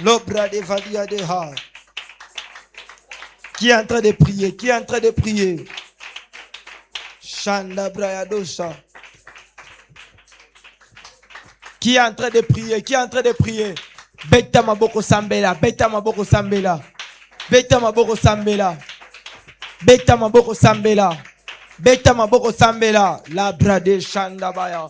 L'obra de Vadia de Ha. Qui est en train de prier? Qui est en train de prier? Shanda Brayadosha. Qui est en train de prier? Qui est en train de prier? Beta Maboko Sambela. Beta Maboko Sambela. Beta Maboko Sambela. Beta Maboko Sambela. Beta Maboko Sambela. La Brade Shanda Baya.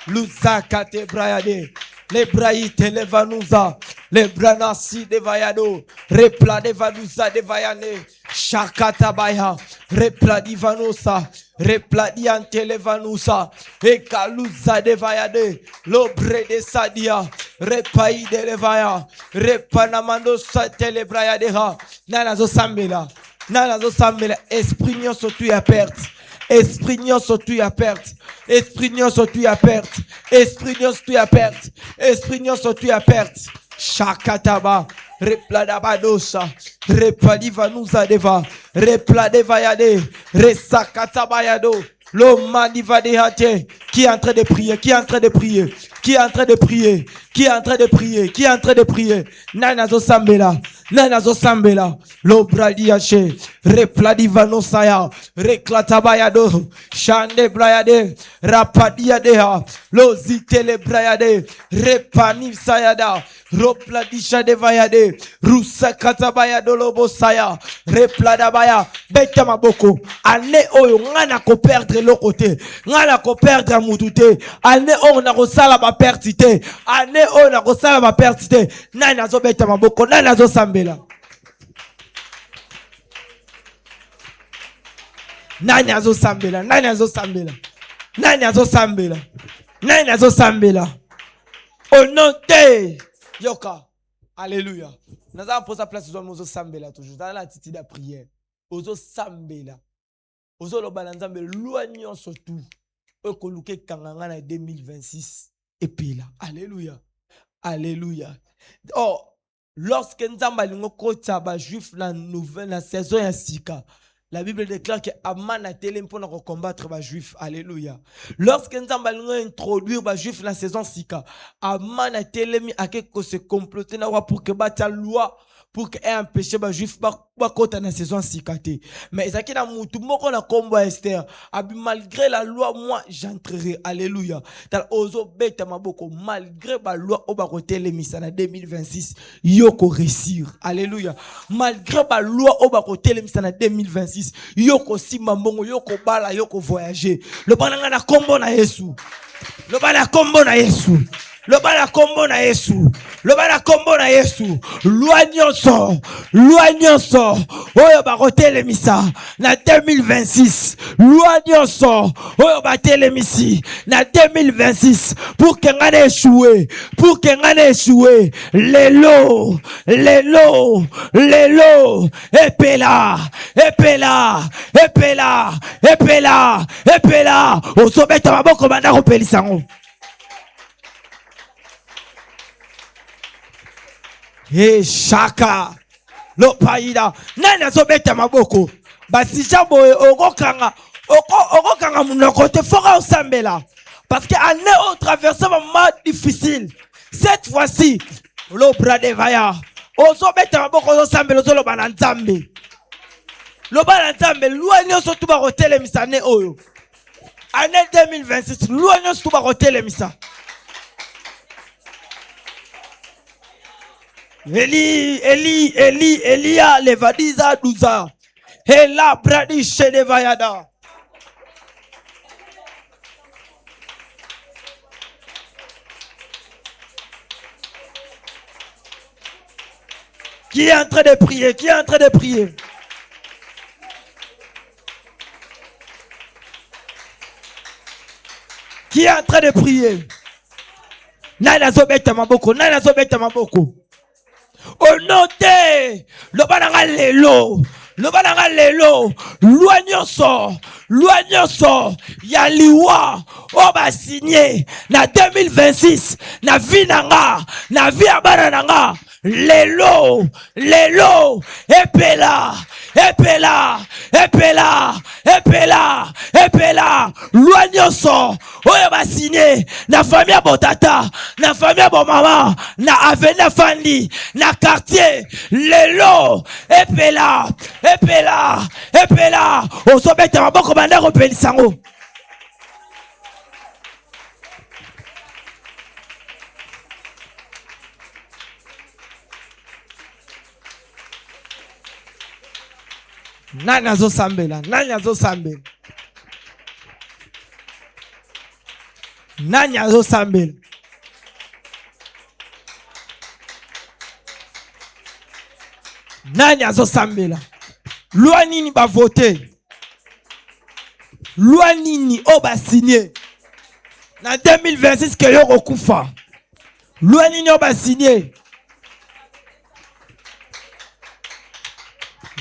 Lusaka te Brayade. Les Braïte Levanouza. Les Branasi de Vayado. Repla de Vanusa de Vayane. Shakata Baya. Repla di Vanosa. Repla di Antelevanusa. Ekalusa de Vayade. Lobre de Sadia. Repaï de Levaya. Repanamando sa telebraya de ha. Nanazo Sambela. Nanazo Sambela. Esprit nyon sotu ya perte. Esprit nyon sotu ya perte. Esprit nyon sotu ya perte. Esprit nyon sotu ya perte. Esprit nyon sotu ya perte. Shakataba. Repla d'abadosa. Repla divanusa deva. Repla devayade. Resakatabayado. L'homme divadehate. Qui est en train de prier? Qui est en train de prier? Qui est en train de prier? Qui est en train de prier? Qui est en train de prier? Nanazo Sambela. Nanazo Sambela. Lobradiache. Repladi vanosaya. Reklatabayado. Shande brayade. Rapadiadea. Lozitele brayade. Repani sayada. Ropladisha de vayade. Rusakatabayado lobosaya. Repladabaya. Beta maboko. Ane oyo ngana ko perdre le côté. Ngana ko perdre mutute. Ane oyo na ko sala ba pertite. Ane oyo na ko sala ba pertite. Nana zo beta maboko. Nana zo sambela. Nani azo sambela, nani azo sambela, nani azo sambela, nani azo sambela. Au nom de Yoka, alléluia. Nous avons posé la place aux hommes, aux sambela toujours. Dans l'attitude de prière, aux sambela, aux lobalanzambe, loignons surtout. Eux koluke kanganga na 2026 et puis là, alléluia, alléluia. Oh, lorsque nous avons kota ba juif la nouvelle la saison ya sika. La Bible déclare que Aman a télé pour combattre les Juifs. Alléluia. Lorsque nous allons introduire les Juifs dans la saison Sika, Aman a télé à quelque se comploter pour que la loi pour que un péché les Juifs pas côté dans la saison Sika. Mais ça qui n'a moutou moko na combat Esther. Malgré la loi, moi j'entrerai. Alléluia. Tal ozo beta maboko malgré la loi au bakoté les misana 2026 yoko réussir. Alléluia. Malgré la loi au bakoté les misana 2026 yoko simba mbongo yoko bala yoko voyager. Le bananga na kombo na Yesu. Le bana kombo na Yesu. Le bana kombo na Yesu. Le bana kombo na Yesu. Loignonso. Loignonso. Oyo bakote le misa na 2026. Loignonso. Oyo bate le misi na 2026 pour que ngane échoué. Pour que ngane échoué. Lelo. Lelo. Lelo. Epela. Epela. Epela. Epela. Epela. Osobeta maboko banda ko pelisango. Hey Shaka Lopaida Nana Zobeta Maboko Basi Jabo Ogokanga Ogokanga Munoko te fera au Sambela parce qu'année au traversé un moment difficile cette fois-ci l'obra de Vaya Ozobeta Maboko au Sambela Zolo Bananzambe Le Bananzambe Louanyo Sotu Barote Misane Oyo année 2026 Louanyo Sotu Barote Misa Elia, levadiza douza. Ela bradi shede vayada. Qui est en train de prier? Qui est en train de prier? Qui est en train de prier? Nana zobeta maboko, nana zobeta maboko. Au nom de le bananga lelo, le bananga lelo, loignonso, yaliwa, oba signé, na 2026, na vie nanga, na vie abana nanga, lelo, lelo, epela, epela, epela, epela, epela, loi nyonso, oyo basigné, na famille botata, na famille bomama, na avenue fandi, na quartier, lelo, epela, epela, epela, osobeta maboko banda kopelisango. Nani azosambela, nani azosambela, nani azosambela, nani azosambela. Loi nini ba voter, loi nini o ba signer na 2026 ke yo kokufa, loi nini o ba signer.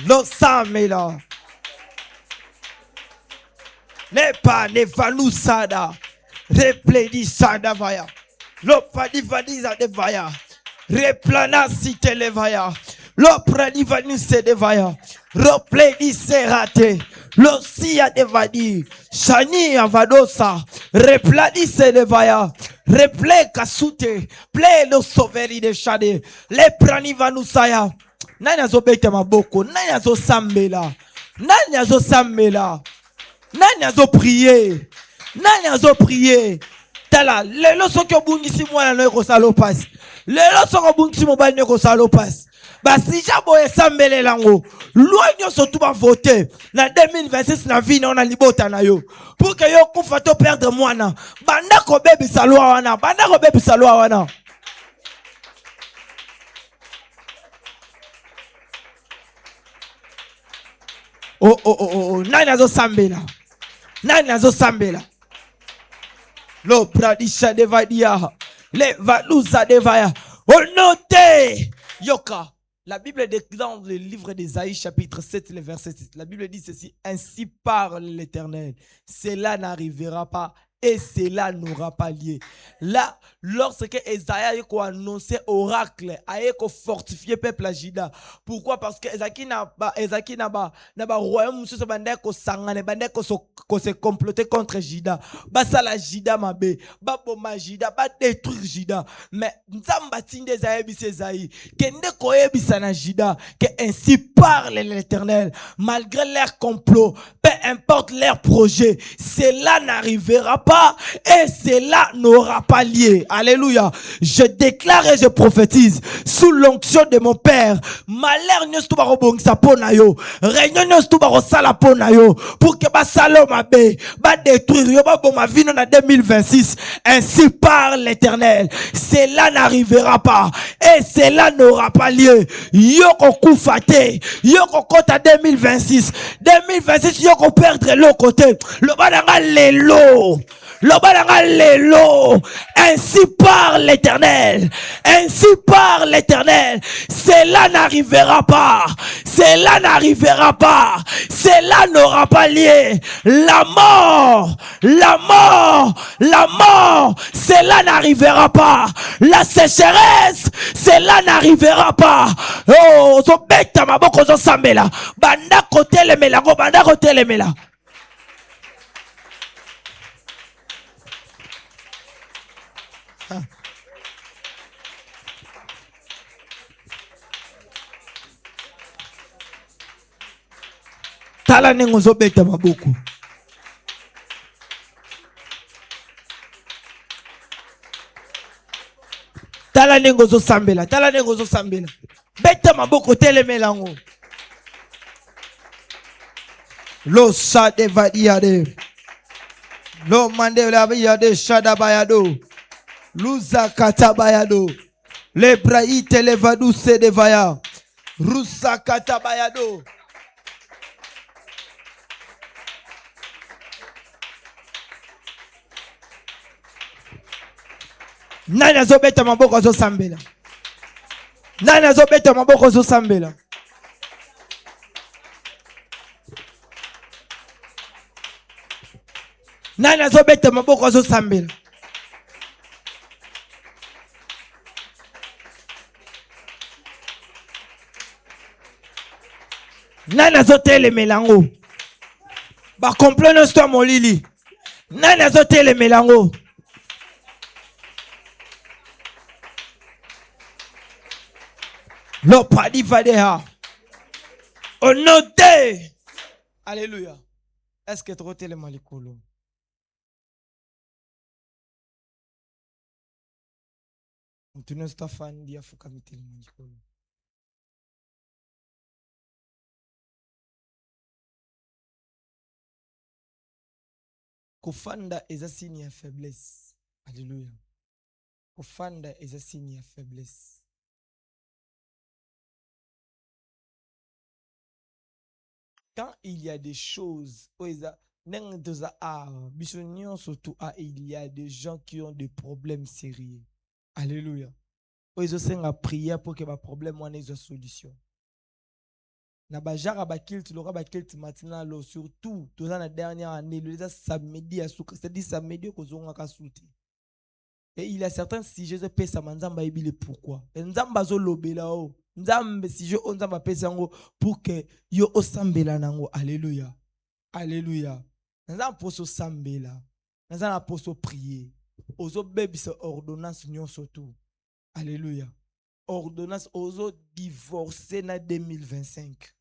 Lo samela ne pa ne valu sada repledi sada vaya lo fadi fadi za de vaya replana site le vaya lo pradi vani se de vaya repledi serate lo sia de vadi shani avadosa repladi se de vaya reple kasute ple lo soveri de shade le prani vanusaya. Nani azobeta maboko, nani azosambela, nani azosambela, nani azoprier, nani azoprier. Tala, lelo soki obungisi mwana no ekosala pasi, lelo soki obungisi mobali no ekosala pasi. Basi jabo esambele lango, loi nyonso tu ba voter na 2026 na vie na libota na yo. Pour que yo kufa to perdre mwana, banda ko bebisa loi wana, banda ko bebisa loi wana. Oh, oh, oh, oh, nani azosambela, nani azosambela. Lo pradisha devadia, le valusa devaya, oh noté, yoka. La Bible déclare dans le livre d'Ésaïe chapitre 7, le verset 6. La Bible dit ceci: ainsi parle l'Éternel, cela n'arrivera pas et cela n'aura pas lieu. Là, lorsque Esaïe a annoncé oracle, a fortifié le peuple à Juda. Pourquoi? Parce que Esaïe n'a pas royaume, se comploter contre Juda. Ça la Juda mabe, boma Juda, détruire Juda. Mais Nzamba tinde Esaïe, kende koyebisa na Juda, que ainsi parle l'Éternel, malgré leur complot, peu importe leur projet, cela n'arrivera pas et cela n'aura pas lieu. Alléluia. Je déclare et je prophétise sous l'onction de mon Père, malheur ne stuba robongisa pona yo, réunion ne stuba rosala pona yo, pour que ba saloma be ba détruire yo ba boma vino na 2026. Ainsi parle l'Éternel, cela n'arrivera pas et cela n'aura pas lieu. Yoko kufate, yoko kota 2026, 2026 yoko perdre le côté, le bananga lelo. Ainsi parle l'Éternel, ainsi parle l'Éternel, cela n'arrivera pas, cela n'arrivera pas, cela n'aura pas lieu. La mort, cela n'arrivera pas. La sécheresse, cela n'arrivera pas. Oh, so beta maboko zo sambela, banda kote le melango, banda kote le mela. Tala nengo zo beta maboko. Tala nengo zo sambela, tala nengo zo sambela. Beta maboko tele melango. Lo sa de vadiade. Lo mande la vadiade shada bayado. Luza kata bayado. Le braite le vadou se de vaya. Rusa kata bayado. Nani azobeta maboko azo sambela. Nani azobeta maboko azo sambela. Nani azobeta maboko azo sambela. Nani azotelemela yango. Ba complot sto molili. Nani azotelemela yango. Lo padi vadeha. Au nom de. Alléluia. Est-ce que tu as tellement likolo? Tu n'es pas fan d'y affuka tellement likolo. Kofanda est un signe de faiblesse. Alléluia. Kofanda est un signe de faiblesse. Quand il y a des choses, il y a des gens qui ont des problèmes sérieux. Alléluia. Ils ont prié pour que les problèmes soient une solution. Na bajara bakilt lora bakilt matina lo surtout dans la dernière année le samedi à souka c'est-à-dire samedi ko zonga ka souti. Et il y a certains sujets de pesa manzamba ibile pourquoi. Nzamba zo lobela o. Nzambe si on nzamba pesa ngo pour que yo osambela nango. Alléluia. Alléluia. Nzamba poso sambela. Nzamba poso prier. Ozo bebisa ordonnance nyon surtout. Alléluia. Ordonnance ozo divorcer na 2025.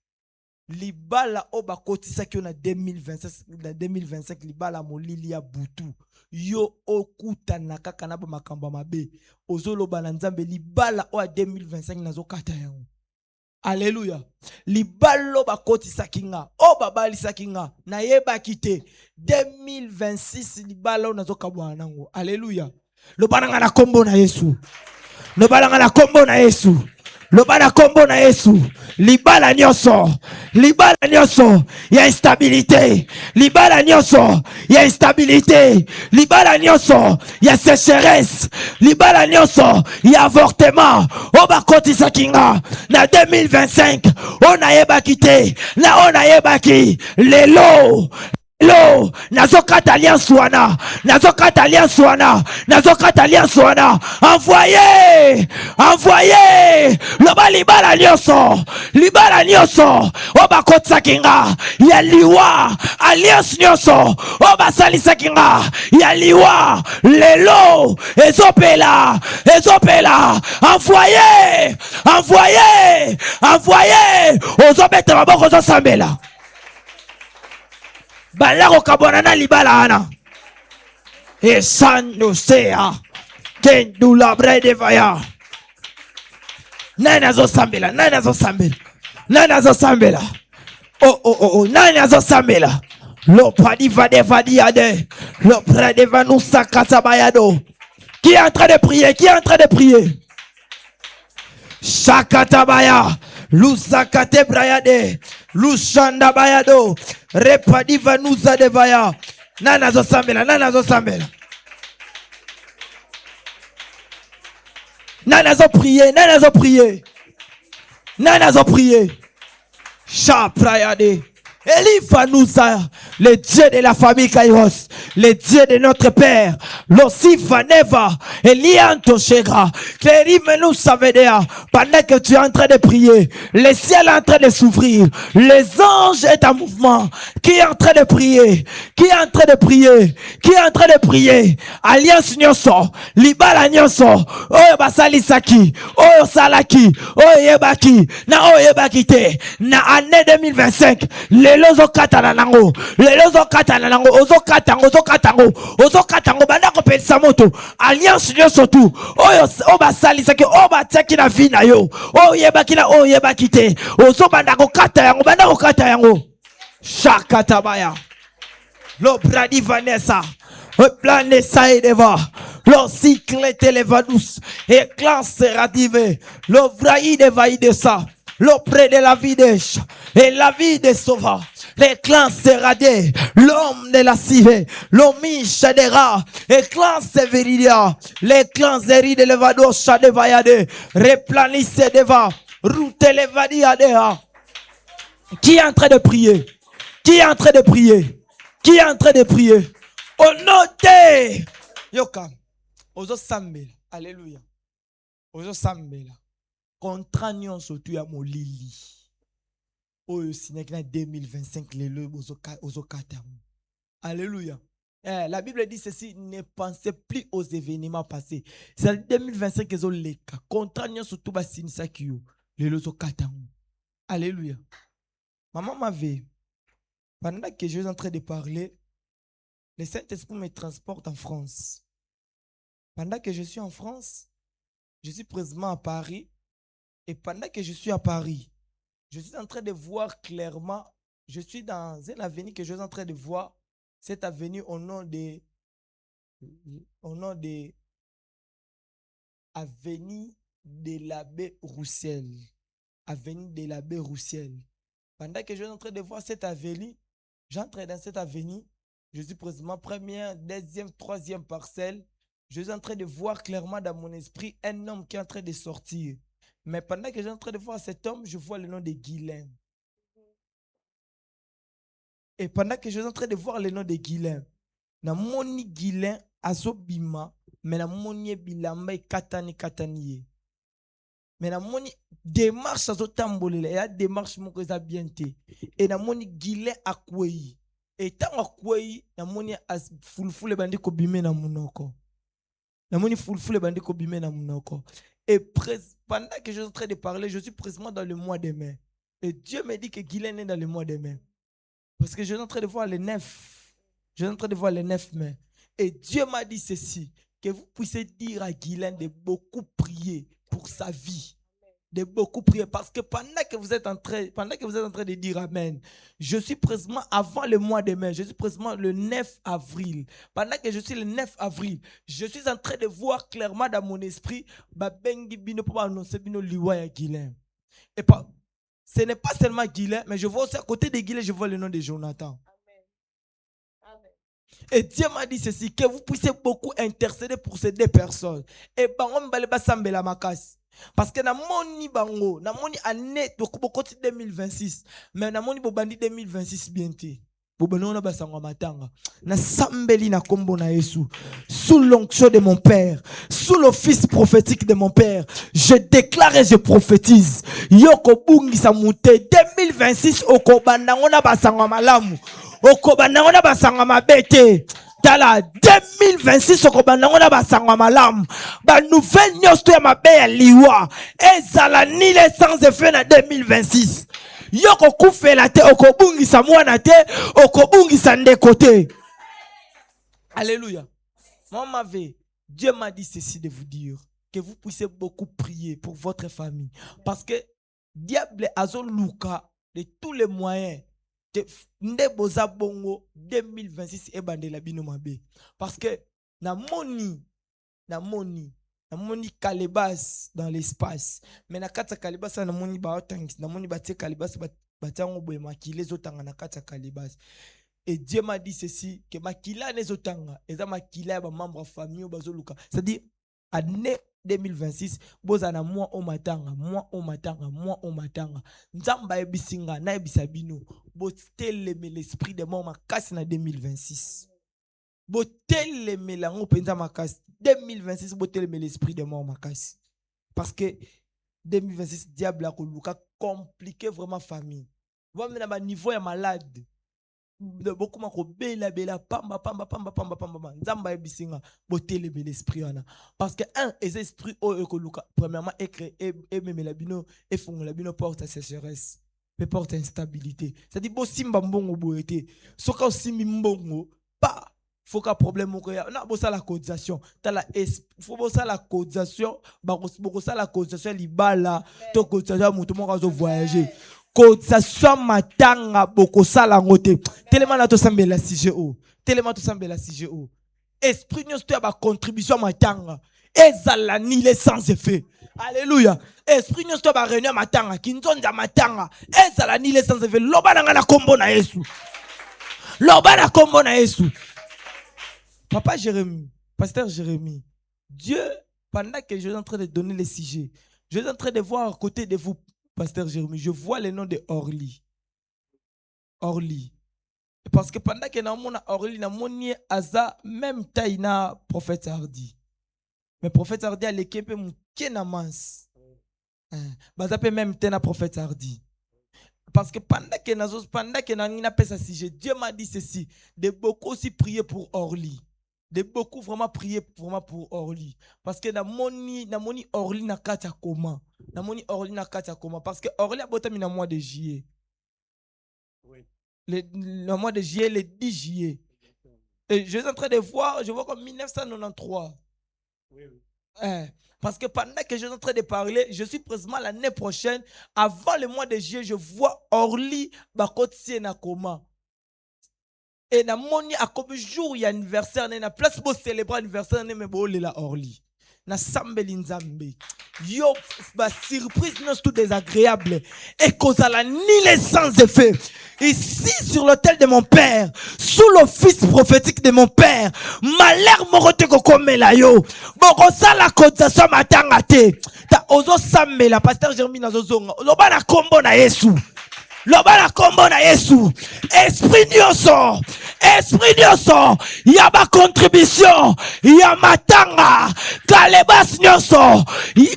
Libala oba kotisa ki na 2025 libala molili ya butu yo okuta na kaka na ba makamba mabe ozoloba na nzambe libala o 2025 nazo kata yango. Alléluia. Libalo ba kotisa kinga o babalisa kinga na yeba kite 2026 libala nazo kabwa nango. Alléluia. Lobana na kombo na Yesu. Lobana na kombo na Yesu. Lobana kombo na Yesu. Libala nyoso. Libala nyoso. Ya instabilité. Libala nyoso. Ya instabilité. Libala nyoso. Ya sécheresse. Libala nyoso. Ya avortement. Oba koti sakinga. Na 2025. On yeba kite. Na on yeba ki. Lelo. Lo, nazokata alliance wana, nazokata alliance wana, nazokata alliance wana. Envoyez, envoyez. Loba libala nyoso, libala nyoso. Oba kotsa kinga, ya liwa, alliance nyoso. Oba salisa kinga, ya liwa, lelo, ezopela, ezopela. Envoyez, envoyez, envoyez. Ozobete maboko zosambela. Balako kabonana libala ana. Esano sea. Kendu la brede vaya. Nana zo sambela, nana zo sambela. Nana zo sambela. Oh, nana zo sambela. Lo padi vade vadiade. Lo prade vanusa katabayado. Qui est en train de prier? Qui est en train de prier? Shakatabaya. Lusakate brayade. Lushanda bayado. Repadi vanusa devaya. Nana zo sambela, nana zo sambela. Nana zo prier, nana zo prier. Nana zo prier. Shaprayade. Elifanousa, le Dieu de la famille Kairos, le Dieu de notre Père, l'Osifa Neva, Elianto Shega, Clérimenou Savedea, pendant que tu es en train de prier, le ciel est en train de s'ouvrir, les anges est en mouvement, qui est en train de prier, qui est en train de prier, qui est en train de prier, Alliance Nyoso, Libala Nyoso, Oyo Basali Saki, Oyo Salaki, Oyo Yebaki, na Oyo Yebaki te, na année 2025, lelo zo katana nango, lelo zo katana nango, ozo katango banda ko pelisa moto alliance nyoso tu oyo oba salisa ke oba tsaki na vie na yo oyo yebaki na oyo yebaki te ozo banda ko kata yango banda ko kata yango shakatabaya lo bradi Vanessa plane saideva lo cycle televadus et clan sera divé lo vraï de vaïde ça le près de la vie des chats et la vie des sauvages. Les clans Séradé, l'homme de la civée, l'homme Chadera, les clans Severidia, les clans Zeri de Levado, Chadevayade, replanissez deva, route Levadiadea. Qui est en train de prier? Qui est en train de prier? Qui est en train de prier? Au nom de Yoka, Ozo Sambel, alléluia. Ozo Sambel. Contraignons surtout à molili. Oyo sinek na 2025 lelo ozokata. Alléluia. La Bible dit ceci, ne pensez plus aux événements passés. C'est 2025 que les cas. Contraignant surtout bas sinisakio. Lelo ozokata. Alléluia. Maman m'avait, pendant que je suis en train de parler, le Saint-Esprit me transporte en France. Pendant que je suis en France, je suis présentement à Paris. Et pendant que je suis à Paris, je suis en train de voir clairement, je suis dans une avenue que je suis en train de voir, cette avenue au nom de avenue de l'abbé Roussel. Avenue de l'abbé Roussel. Pendant que je suis en train de voir cette avenue, j'entre dans cette avenue, je suis présentement première, deuxième, troisième parcelle. Je suis en train de voir clairement dans mon esprit un homme qui est en train de sortir. Mais pendant que je suis en train de voir cet homme, je vois le nom de Guylain. Et pendant que je suis en train de voir le nom de Guylain, na moni Guylain azobima, mais na moni bilamba katani. Mais na moni démarche azotambolela, et la démarche moko eza bien te. Et na moni Guylain akwei. Et tant akwei, na moni fulfule bandi ko bime na munoko. Na moni fulfule bandi ko bime na munoko. Et pendant que je suis en train de parler, je suis précisément dans le mois de mai. Et Dieu me dit que Guylain est dans le mois de mai. Parce que je suis en train de voir les 9. Je suis en train de voir les 9 mai. Et Dieu m'a dit ceci, que vous puissiez dire à Guylain de beaucoup prier pour sa vie. De beaucoup prier. Parce que pendant que vous êtes en train de dire Amen, je suis précisément avant le mois de mai. Je suis précisément le 9 avril. Pendant que je suis le 9 avril, je suis en train de voir clairement dans mon esprit, Babengi Bino pour annoncer Bino Liwa Guylain. Et ce n'est pas seulement Guylain, mais je vois aussi à côté de Guylain, je vois le nom de Jonathan. Amen. Et Dieu m'a dit ceci, que vous puissiez beaucoup intercéder pour ces deux personnes. Et bango mbaleba sambela makas. Parce que na moni bango, na moni année de 2026, mais na moni bobandi 2026 bientôt. Bobano basangwa matanga. Na sambeli na kombo na Yesu. Sous l'onction de mon père, sous l'office prophétique de mon père, je déclare et je prophétise. Yoko bungi sa mute 2026 okobanda ngona basangwa malamu. Okobanda ngona basangwa mabete. Tala 2026 okobanda ngona basangwa malamu. Ba nouvelle nyosto ya mabe ya liwa. Ezala nile sans effet na 2026. Yoko kufela te okobungisa mwana te okobungisa ndeko te. Alléluia. Maman Dieu m'a dit ceci de vous dire que vous puissiez beaucoup prier pour votre famille parce que diable azoluka de tous les moyens de ndeboza bongo 2026 e bandela bino mabe parce que na moni Calebas dans l'espace. Mais na kata Calebas na moni ba tangis, na moni batie Calebas batango boye makile zotanga na kata Calebas. Et Dieu m'a dit ceci que makila ne zotanga, eza makila ba membre famille bazoluka. C'est-à-dire année 2026 bozana moi au matanga. Nzamba ebisinga na ebisa bino. Boteleme l'esprit de mort makasi na 2026. Boteleme la ngo penza makasi 2026 boteleme l'esprit de mort makasi. Parce que 2026 diable a koluka compliqué vraiment famille. Vous avez un niveau malade. Beaucoup mako bela pamba. Nzamba ebisinga boteleme l'esprit wana. Parce que les esprits o koluka premièrement écrit et même la bino et font la bino porte à sécheresse. Mais porte instabilité. C'est-à-dire bo simba mbongo boete. Soka simbi mbongo pas faut qu'un problème au na bossa la cotisation tala faut bossa la cotisation bossa la cotisation libala to cotisation mutu mo kazo voyager cotisation matanga bokosa la ngote tellement na to sambela CGO esprit nyos to ba contribution matanga ezala ni les sans effet. Alléluia. Esprit nyos to ba réunion matanga kinzonza matanga ezala ni les sans effet loba na kombo na Yesu. Papa Jérémie, pasteur Jérémie, Dieu, pendant que je suis en train de donner les sujets, je suis en train de voir à côté de vous, pasteur Jérémie, je vois le nom de Orly. Parce que pendant que nous avons Orly, nous avons Aza, même taïna prophète Hardy. Mais prophète Hardy a l'équipe qui est na mince. Bazape même taïna prophète Hardy. Parce que pendant que Nangina fait ça, Dieu m'a dit ceci, de beaucoup aussi prier pour Orly. De beaucoup vraiment prier vraiment pour Orly. Parce que na moni Orly na kata koma. Na moni Orly na kata koma. Parce que Orly a boté na mois de juillet. Oui. Le mois de juillet, le 10 juillet. Et je suis en train de voir, je vois comme 1993. Oui, oui. Parce que pendant que je suis en train de parler, je suis présentement l'année prochaine, avant le mois de juillet, je vois Orly Bakotsi na koma. Et na moni a comme jour il y a anniversaire, na place pour célébrer anniversaire, na me la Orly. Na sambeli nzambe. Yo, ba surprise non tout désagréable. Et kozala ni les sans effet. Ici sur l'autel de mon père, sous l'office prophétique de mon père, malheur morote kokomela yo. Bokosa la cotisation matanga te. Ta ozo sambela pasteur Jeremy nazozonga. Loba na kombo na Yesu. Loba na kombo na Yesu. Esprit nyonso. Esprit nyonso. Yaba contribution. Yamatanga. Kalebas nyonso.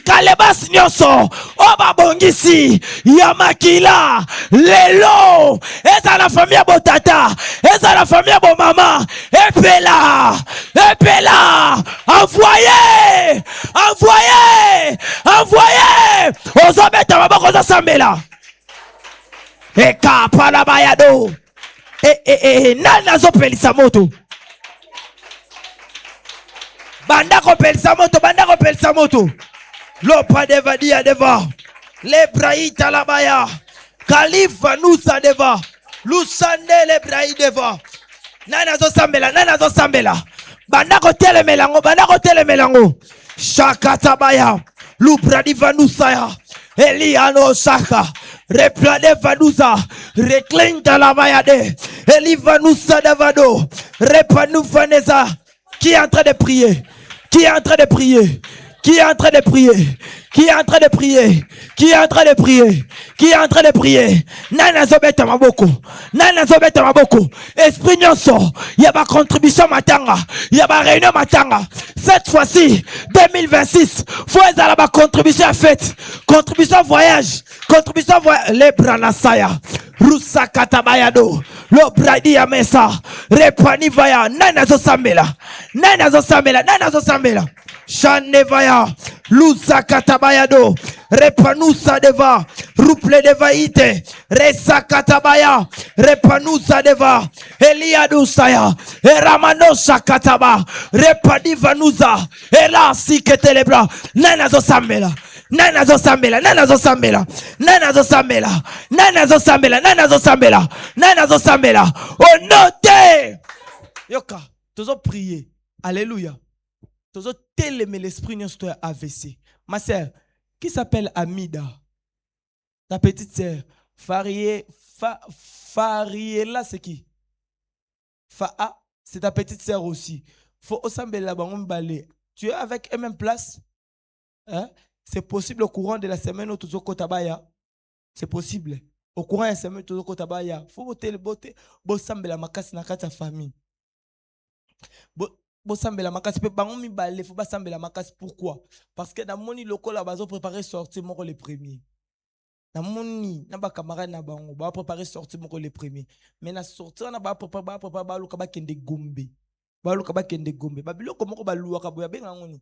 Kalebas nyonso. Oba bongisi. Yamakila. Lelo. Eza la famille botata. Eza la famille bon maman. Epela. Epela. Envoyez. Envoyez. Envoyez. Ozobeta maboko za sambela. Eka pala bayado. Nana zo pelisa moto. Banda ko pelisa moto. Lopa deva dia deva. Lebraïta la baya. Khalifa nusa deva. Lusande lebraï deva. Nana zo sambela. Banda ko telemelango. Shakata baya. Lubradi vanusaya. Eliano Saka, Replade Vanusa, Reclinta la Mayade, Elivanusa Davado, Repanou Vanessa. Qui est en train de prier? Qui est en train de prier? Qui est en train de prier? Qui est en train de prier? Qui est en train de prier? Qui est en train de prier? Nana zobeta maboko. Nana zobeta maboko. Esprit nyonso. Yaba contribution matanga. Yaba réunion matanga. Cette fois-ci, 2026, faut ezala ba contribution à fête. Contribution voyage. Contribution voyage. Les branasaya. Rusa katabayado. Lo bradi ya mesa. Repani vaya. Nana zo sambela. Nana zo sambela. Nana zo sambela. Shanevaya, Lusa Katabayado, Repanusa deva, Ruple deva ite, Resa Katabaya, Repanusa deva, Eliadusaya, Eramanosa Kataba, Repadivanusa, Ela Siketelebra, Nana zo sambela. Nana zo sambela. Au nom de Yoka, toujours prier. Alléluia. Toujours télémer l'esprit de AVC. Ma sœur, qui s'appelle Amida, ta petite sœur, Fariela, c'est qui? Faa, c'est ta petite sœur aussi. Faut aussi la balé. Tu es avec eux même place? Hein? C'est possible au courant de la semaine où tu es au Kotabaya. C'est possible. Au courant de la semaine où tu es au Kotabaya. Faut voter le beauté. Bossambe la makasi na kata famille. Bosambela makasi pe bango mi balé faut pas sambela makasi. Pourquoi? Parce que dans moni local là bazo préparer sortir moko les premiers. Dans moni na ba camarade na bango ba préparer sortir moko les premiers. Mais na sortir na ba préparer ba luka ba kende gombe. Ba luka ba kende gombe. Ba biloko moko ba luwa ka boya benga ngoni.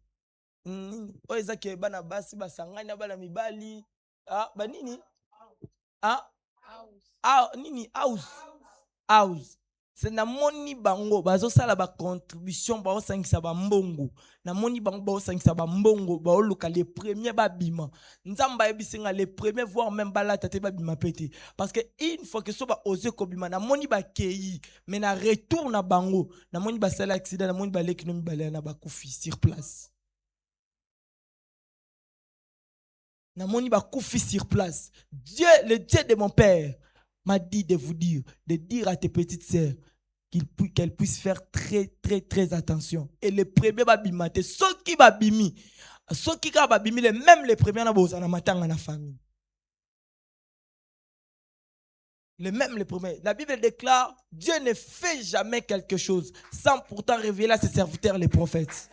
O ezake bana basi ba sangana bana mibali. Ah ba nini? Ah nini house. C'est na moni bango bazo sala ba contribution ba osangisa ba mbongo na moni bango ba osangisa ba mbongo ba oluka les premiers ba bima nzamba ebisinga les premiers voire même ba la tete ba bima pété parce que une fois que so ba oser ko bima na moni ba kei mais na retour na bango na moni ba sala accident na moni ba l'économie ba na ba kufi sur place na moni ba kufi sur place. Dieu, le Dieu de mon père m'a dit de vous dire, de dire à tes petites sœurs qu'elles puissent faire très attention. Et les premiers babimate, ceux qui babimi, même les premiers na boza na matanga na famille. Les premiers. La Bible déclare, Dieu ne fait jamais quelque chose sans pourtant révéler à ses serviteurs les prophètes.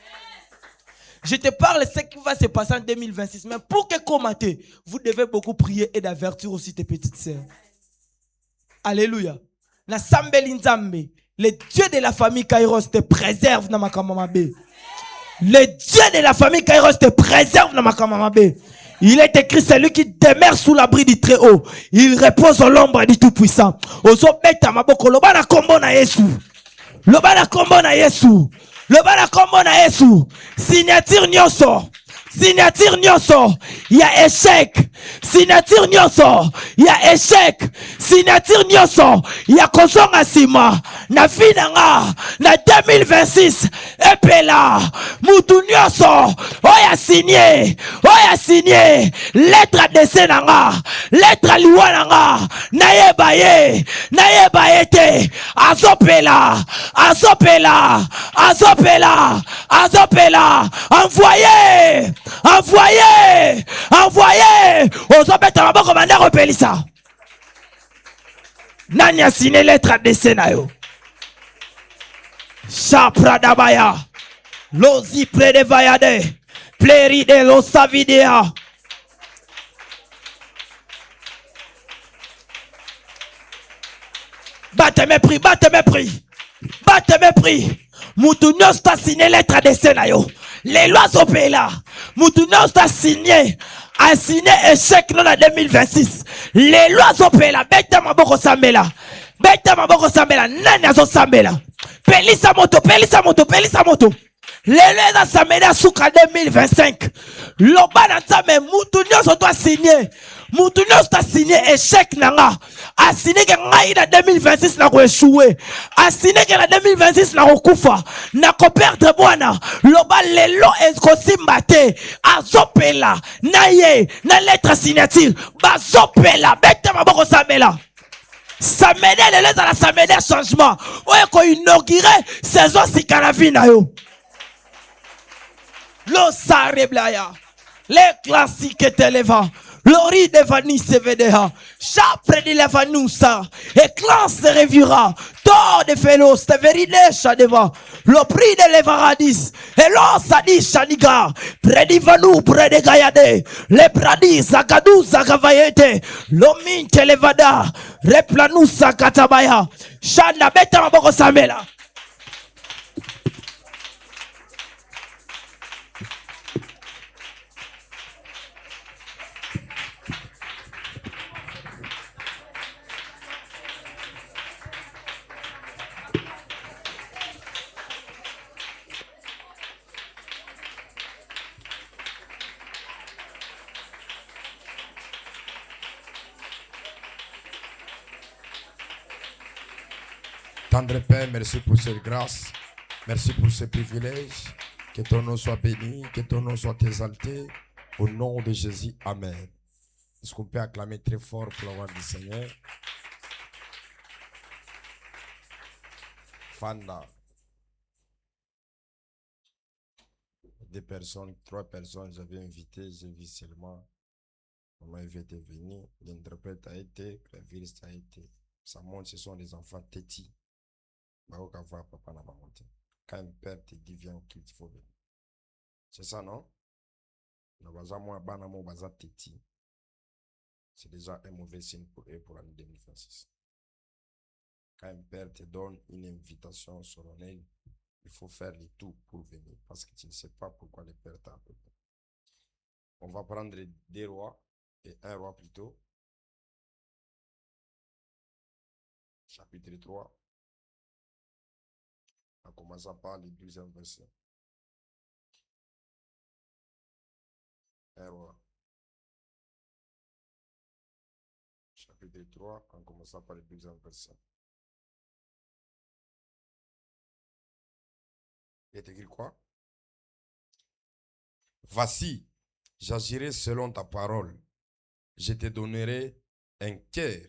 Je te parle de ce qui va se passer en 2026. Mais pour que commander, vous devez beaucoup prier et d'avertir aussi tes petites sœurs. Alléluia. Na sambeli nzambe. Le Dieu de la famille Kairos te préserve na makamamabe. Le Dieu de la famille Kairos te préserve na makamamabe. Il est écrit, celui qui demeure sous l'abri du Très-Haut, il repose à l'ombre du Tout-Puissant. Ozo beta maboko loba na kombo na Yesu. Loba na kombo na Yesu. Loba na kombo na Yesu. Signature nyonso. Signature nyonso. Il y a échec. Signature nyonso. Il y a échec. Signature nyonso. Il y a kozonga sima. Na vie nanga. Na 2026. Epela. Mutu nyonso. Oya signé. Oya signé. Lettre à dessin nanga. Lettre à liwa nanga. Nayeba ye. Nayeba ete. Azopela. Azopela. Azopela. Azopela. Envoyez. Envoyez. Envoyez. Ozopeta maboko manda repelisa. Nani a signé lettre à dessin na yo. Chapradabaya. Lozi predevayade. Pleri de losavidea. Batte mépris, batte mépris. Batte mépris. Moutounios t'a signé lettre à dessin na yo. Les lois au pays là. Moutounios t'a signé. A signé échec non à 2026. Les lois au pays là. Bête maboko sambela. Bête maboko sambela. Nani azo sambela. Pelisa moto, pelisa moto, pelisa moto. Les lois sambela souka 2025. Loba na nzambe Moutounios doit signer. Moutounios t'a signé échec nanga. A signé que ngai na 2026 na ko échouer. A signé que na 2026 na ko kufa. Na ko perdre bwana. Loba lelo ekosimba te. Azopela. Na ye. Na lettre signature. Bazopela. Bête maboko sambela. Samedi lelo za la samedi changement. Oye ko inaugurer saison sikanavi na yo. Lo sareblaya. Les classiques t'élèvent. L'ori devani se vedeha. Chapre de levanusa. Et clan se revira. Tor de félos te veride chadeva. Le prix de l'evaradis. Et l'on sadi chaniga. Predivanou prede gayade. Le pradis zakadou zakavayete. L'omin te levada. Replanou sakatabaya. Chanda beta maboko samela. Tendre Père, merci pour cette grâce. Merci pour ce privilège. Que ton nom soit béni, que ton nom soit exalté. Au nom de Jésus, Amen. Est-ce qu'on peut acclamer très fort pour la gloire du Seigneur? Fanda. Deux personnes, trois personnes, j'avais invité, j'ai vu seulement. On m'a invité à venir. L'interprète a été, la ville a été. Ça montre, ce sont des enfants tétis. Quand un père te dit viens au culte, il faut venir. C'est ça, non? C'est déjà un mauvais signe pour eux pour l'année 2026. Quand un père te donne une invitation solennelle, il faut faire le tout pour venir parce que tu ne sais pas pourquoi le père t'a appelé. On va prendre des rois et un roi plutôt. Chapitre 3. En commençant par le 12e verset. Un roi. Chapitre 3, en commençant par le 12e verset. Il est écrit quoi? Voici, j'agirai selon ta parole. Je te donnerai un cœur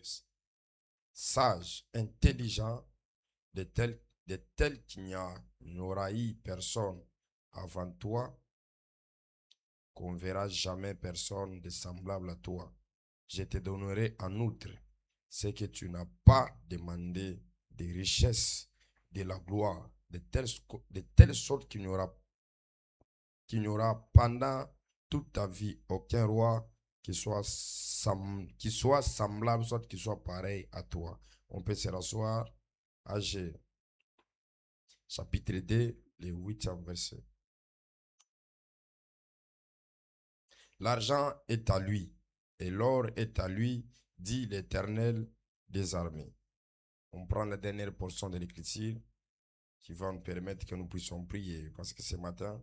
sage, intelligent, de tel qu'il n'y aura eu personne avant toi, qu'on ne verra jamais personne de semblable à toi. Je te donnerai en outre ce que tu n'as pas demandé, des richesses, de la gloire, de telle sorte qu'il n'y aura pendant toute ta vie aucun roi qui soit semblable, soit qui soit pareil à toi. On peut se rasseoir. Agé, chapitre 2, le 8e verset. L'argent est à lui, et l'or est à lui, dit l'Éternel des armées. On prend la dernière portion de l'écriture qui va nous permettre que nous puissions prier, parce que ce matin,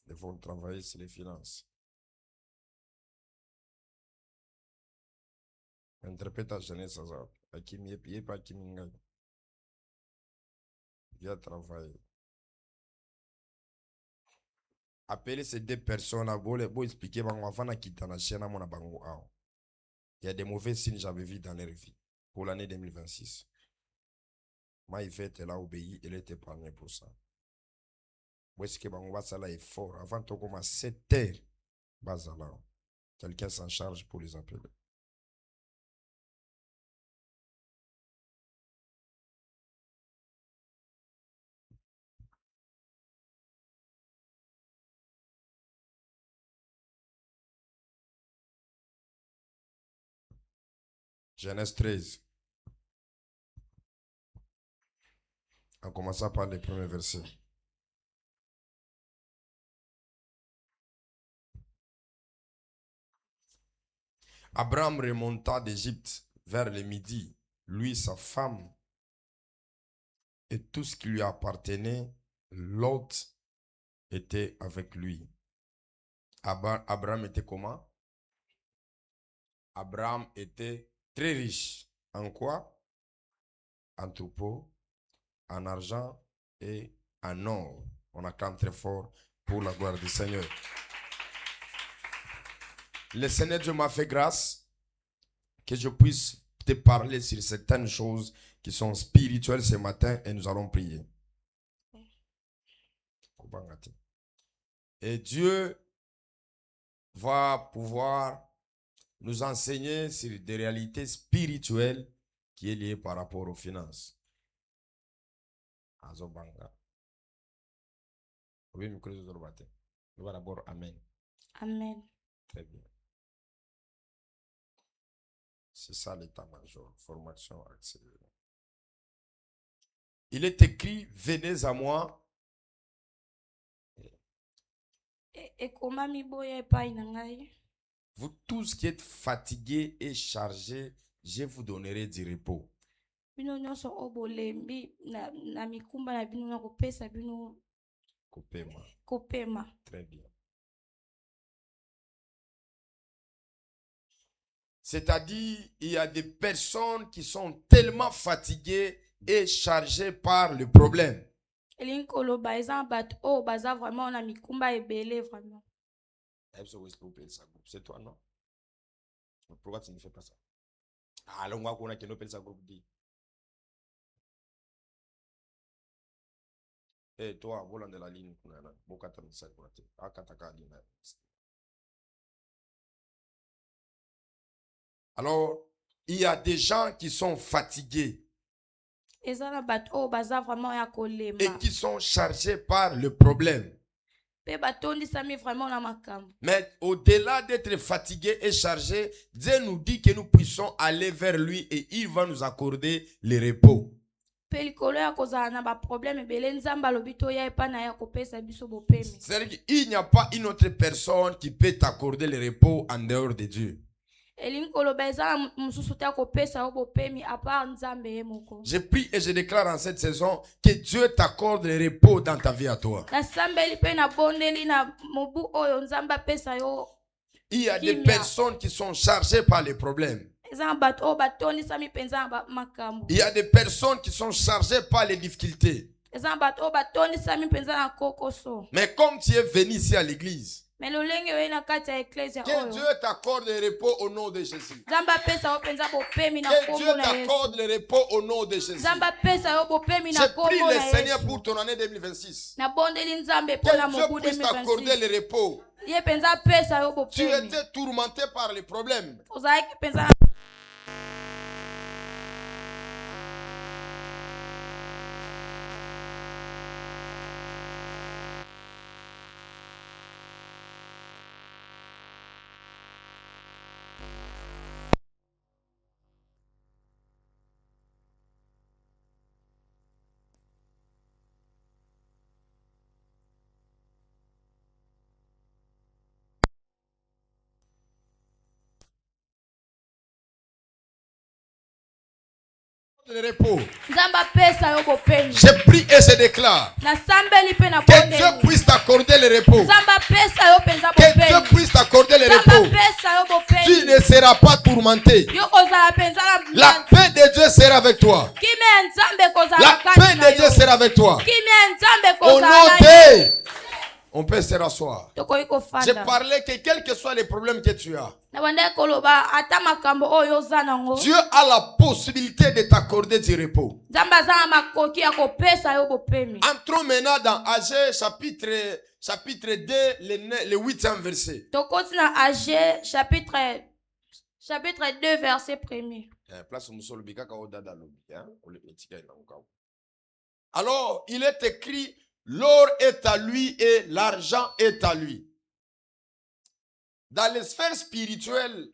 nous devons travailler sur les finances. Interprète à Genèse, viens travailler. Appelez ces deux personnes à vous expliquer il y a des mauvais signes que j'avais vus dans leur vie pour l'année 2026. Maïfette, elle a obéi, elle est épargnée pour ça. Où est-ce que ça là est fort? Avant de commencer 7 heures, quelqu'un s'en charge pour les appeler. Genèse 13. En commençant par les premiers versets. Abraham remonta d'Égypte vers le midi, lui, sa femme et tout ce qui lui appartenait. Lot était avec lui. Abraham était comment? Abraham était très riche. En quoi? En troupeaux, en argent et en or. On acclame très fort pour la gloire du Seigneur. Le Seigneur Dieu m'a fait grâce que je puisse te parler sur certaines choses qui sont spirituelles ce matin et nous allons prier. Et Dieu va pouvoir nous enseigner sur des réalités spirituelles qui est liées par rapport aux finances. Oui, d'abord, amen. Amen. Très bien. C'est ça l'état-major, formation accélérée. Il est écrit, venez à moi. Vous tous qui êtes fatigués et chargés, je vous donnerai du repos. Kopema. Très bien. C'est-à-dire, il y a des personnes qui sont tellement fatiguées et chargées par le problème. C'est toi, non? Pourquoi tu ne fais pas ça? Ah, là, on va qu'on a ça groupe dit. Et toi, volant de la ligne, alors, il y a des gens qui sont fatigués et qui sont chargés par le problème. Mais au-delà d'être fatigué et chargé, Dieu nous dit que nous puissions aller vers lui et il va nous accorder le repos. C'est-à-dire qu'il n'y a pas une autre personne qui peut t'accorder le repos en dehors de Dieu. Je prie et je déclare en cette saison que Dieu t'accorde le repos dans ta vie à toi. Il y a des personnes qui sont chargées par les problèmes. Il y a des personnes qui sont chargées par les difficultés. Mais comme tu es venu ici à l'église, que Dieu t'accorde le repos au nom de Jésus. Que Dieu t'accorde le repos au nom de Jésus. Je prie le Seigneur pour ton année 2026. Que Dieu puisse t'accorder le repos. Tu étais tourmenté par les problèmes. Le repos. nzambe apesa yo bopemi Je prie et je déclare nasambeli mpe na que Dieu bondeli puisse t'accorder le repos. nzambe apesa yo mpenza Que Dieu bopemi puisse t'accorder le nzambe repos. apesa yo Tu bopemi ne seras pas tourmenté. yo kozala mpenza La paix de Dieu sera avec toi. kimia ya nzambe La kozala paix kati na de Dieu yo sera avec toi. kimia ya nzambe Au nom kozala de... On peut se rasseoir. tokoki J'ai kofanda parlé que quels que soient les problèmes que tu as, na bandaki koloba ata makambo oyo oza nango Dieu a la possibilité de t'accorder du repos. nzambe aza na makoki ya kopesa yo bopemi Entrons maintenant dans Agé chapitre 2, le 8e verset. tokoti na age chapitre 2 verset 1er. Place musolo bikaka o dada lobi, hein? Alors, il est écrit, l'or est à lui et l'argent est à lui. Dans les sphères spirituelles,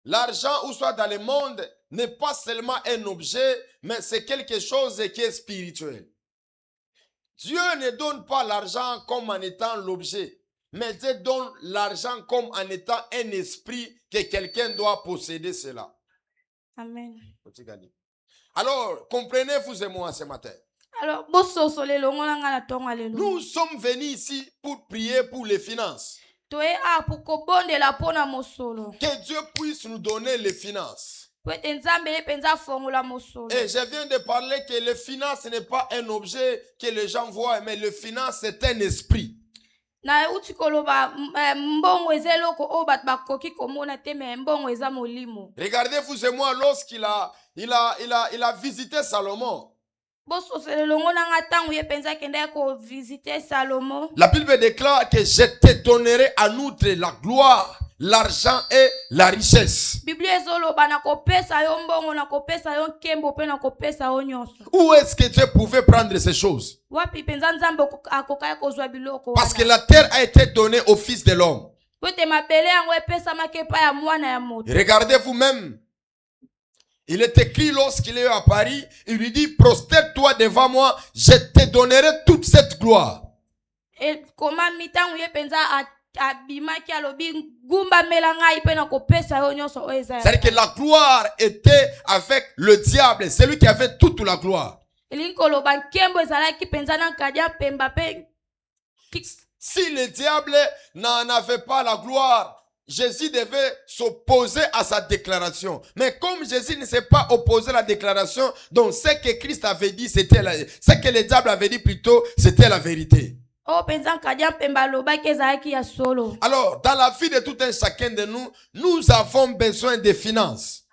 l'argent ou soit dans le monde n'est pas seulement un objet, mais c'est quelque chose qui est spirituel. Dieu ne donne pas l'argent comme en étant l'objet, mais Dieu donne l'argent comme en étant un esprit que quelqu'un doit posséder cela. Amen. Alors, comprenez-vous et moi ce matin. Alors, bososo lelo ngona nga na tonga lelo. Nous sommes venus ici pour prier pour les finances. Toye a pour kobondela pona mosolo. Que Dieu puisse nous donner les finances. Pwete nzambe ye penza fongola mosolo. Et je viens de parler que les finances n'est pas un objet que les gens voient, mais le finance c'est un esprit. Na uti koloba mbongo ezeloko o bat bakoki komona te me mbongo eza molimo. Regardez-vous et moi lorsqu'il a visité Salomon. Bososo lelo ngona nga tangu ye penza kenda ko visiter Salomon. La Bible déclare que je te donnerai en outre la gloire, l'argent et la richesse. Biblia ezoloba na kopesa yo mbongo na kopesa yo nkembo pe na kopesa yo nyonso. Où est-ce que Dieu pouvait prendre ces choses? Wapi penza nzambe akokaya kozwa biloko. Parce que la terre a été donnée au Fils de l'homme. Pwete mabele yango epesa makepa ya mwana ya moto. Regardez-vous même. Il est écrit lorsqu'il est à Paris, il lui dit, prosterne-toi devant moi, je te donnerai toute cette gloire. Et comment mitangu ye penza abimaki alobi gumba melanga ipe na kopesa yo nyonso o eza. C'est-à-dire que la gloire était avec le diable, c'est lui qui avait toute la gloire. Elinko loba nkembo ezalaki penza na kadia pemba pe. Si le diable n'en avait pas la gloire, Jésus devait s'opposer à sa déclaration. Mais comme Jésus ne s'est pas opposé à la déclaration, donc ce que Christ avait dit, ce que le diable avait dit plutôt, c'était la vérité. O penza kadia pemba lobaki ezalaki ya solo. Alors, dans la vie de tout un chacun de nous, nous avons besoin de finances.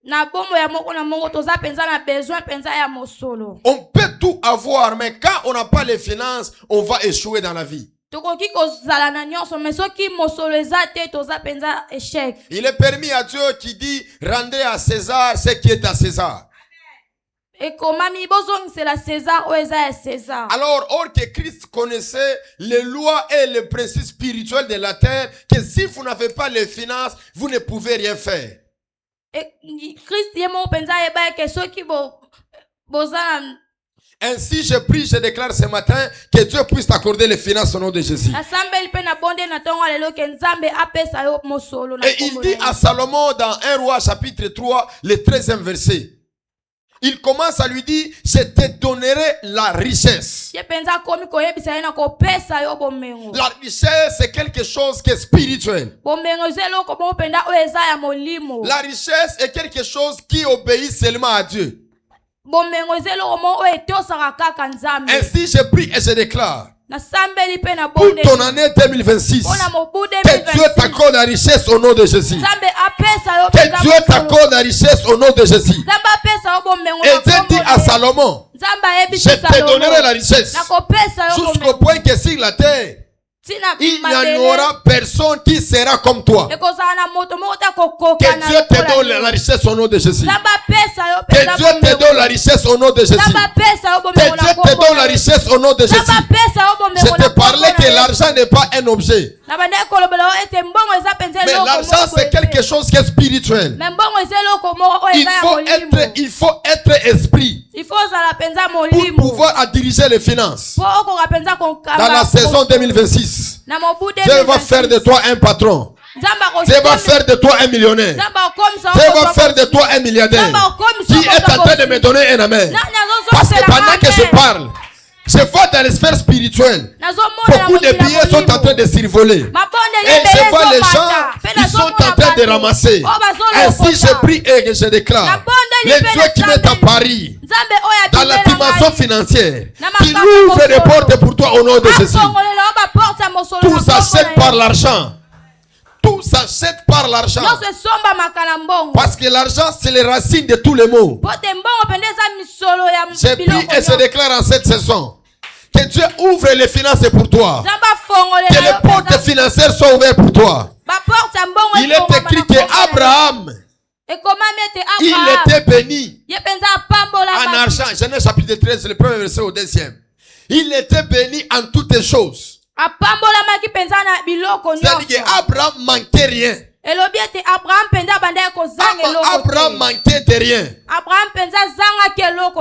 Na bombo ya moko na mongo toza penza na besoin penza ya mosolo. On peut tout avoir, mais quand on n'a pas les finances, on va échouer dans la vie. Tokoki kozala na nyonso mais soki mosolo eza te toza penza échec. Il est permis à Dieu qui dit, rendez à César ce qui est à César. Et comment mi bozong c'est la César ou eza ya César. Alors, or que Christ connaissait les lois et les principes spirituels de la terre, que si vous n'avez pas les finances, vous ne pouvez rien faire. Et Christ yemo penza eba ke soki boza. Ainsi, je prie, je déclare ce matin que Dieu puisse t'accorder les finances au nom de Jésus. Et il dit à Salomon dans 1 Roi chapitre 3, le 13e verset. Il commence à lui dire, je te donnerai la richesse. La richesse, c'est quelque chose qui est spirituel. La richesse est quelque chose qui obéit seulement à Dieu. Ainsi, je prie et je déclare pour ton année 2026 que Dieu t'accorde la richesse au nom de Jésus. Que Dieu t'accorde la richesse au nom de Jésus. Et Dieu dit à Salomon, je te donnerai la richesse jusqu'au point que sur la terre il n'y en aura personne qui sera comme toi. Que Dieu te donne la richesse au nom de Jésus. Que Dieu te donne la richesse au nom de Jésus. Que Dieu te donne la richesse au nom de Jésus. Je te parlais que l'argent n'est pas un objet. Mais l'argent c'est quelque chose qui est spirituel. Il faut être esprit pour pouvoir diriger les finances. Dans la saison 2026, Dieu va faire de toi un patron. Dieu va faire de toi un millionnaire. Dieu va faire de toi un milliardaire. Qui est en train de me donner un amen? Parce que pendant que je parle, je vois dans les sphères spirituelles, beaucoup de billets sont en train de s'envoler. Et je vois les gens, ils sont en train de ramasser. Ainsi, je prie et que je déclare, le Dieu qui met à Paris, dans la dimension financière, qui ouvre les portes pour toi au nom de Jésus. Tout s'achète par l'argent. Tout s'achète par l'argent. Parce que l'argent, c'est les racines de tous les maux. Je prie et je déclare en cette saison que Dieu ouvre les finances pour toi. Que les portes financières soient ouvertes pour toi. Il est écrit que Abraham, il était béni en argent. Genèse chapitre 13, le premier verset au deuxième. Il était béni en toutes choses. C'est-à-dire qu'Abraham manquait rien. Abraham manquait de rien.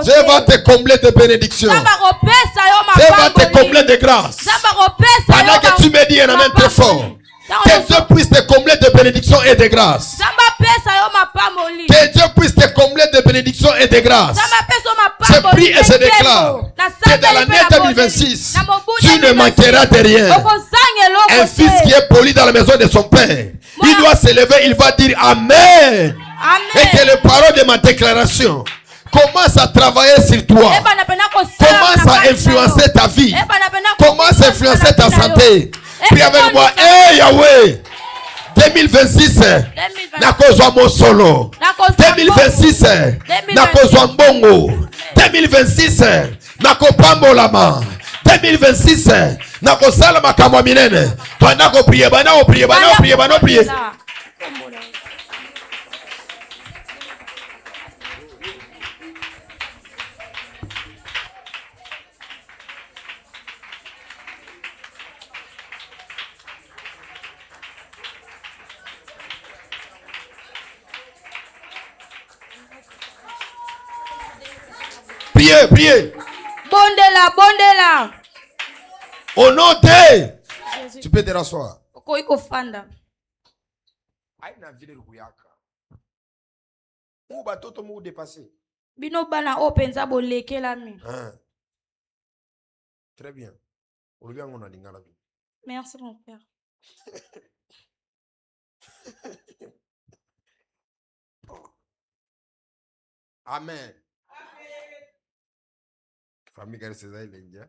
Dieu va te combler de bénédictions. Dieu va te combler de grâce. Pendant que tu me dis un amen très fort. Que Dieu puisse te combler de bénédictions et de grâce. Que Dieu puisse te combler de bénédictions et de grâce. Je prie et je déclare que dans l'année 2026, tu ne manqueras de rien. Un fils qui est poli dans la maison de son père, il doit se lever, il va dire Amen. Et que les paroles de ma déclaration commencent à travailler sur toi. Commence à influencer ta vie. Commence à influencer ta santé. Prie avec moi. Hey Yahweh. 2026 nakozwa mosolo. 2026 nakozwa mbongo. 2026 nakopambolama. 2026 nakosala makambo minene. Bana ko prier, bana ko prier, bana ko prier, bana ko prier. Priez, priez. Bondela, bondela. Au nom de... Tu peux te rasseoir. Bino bana openza bolekelami. Très bien. Merci mon père. Amen. Famille Gare César, il est indien.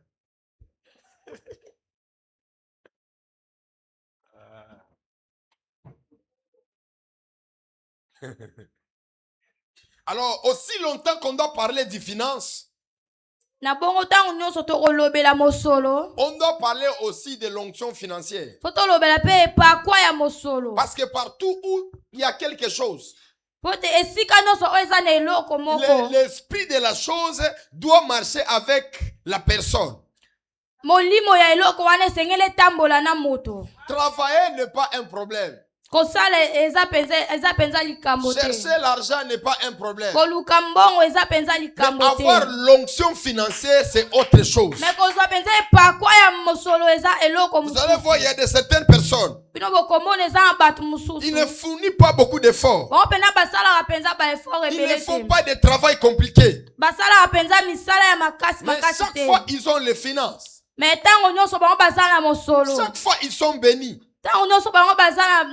Alors, aussi longtemps qu'on doit parler des finances, Na bongo tango nyonso tokolobela mosolo. on doit parler aussi de l'onction financière. Fotolobela pe pa kwa ya mosolo. Parce que partout où il y a quelque chose, Pote esika nyonso oza na eloko moko. l'esprit de la chose doit marcher avec la personne. Molimo ya eloko wana esengele tambola na moto. Travailler n'est pas un problème. Kosala eza penza likambo te. Chercher l'argent n'est pas un problème. Koluka mbongo eza penza Mais likambo te. avoir l'onction financière, c'est autre chose. Mais kozwa penza pa kwa ya mosolo eza eloko Vous mususu. allez voir, il y a de certaines personnes, Bino bokomona eza na bato mususu. ils ne fournissent pas beaucoup d'efforts. Bongo pena basala penza ba effort Ils ne ebele font te. pas de travail compliqué. Basala penza misala ya makasi Mais makasi chaque te. fois, ils ont les finances. Mais tango nyonso bango basala na mosolo. Chaque fois, ils sont bénis. Tango nyonso bango basala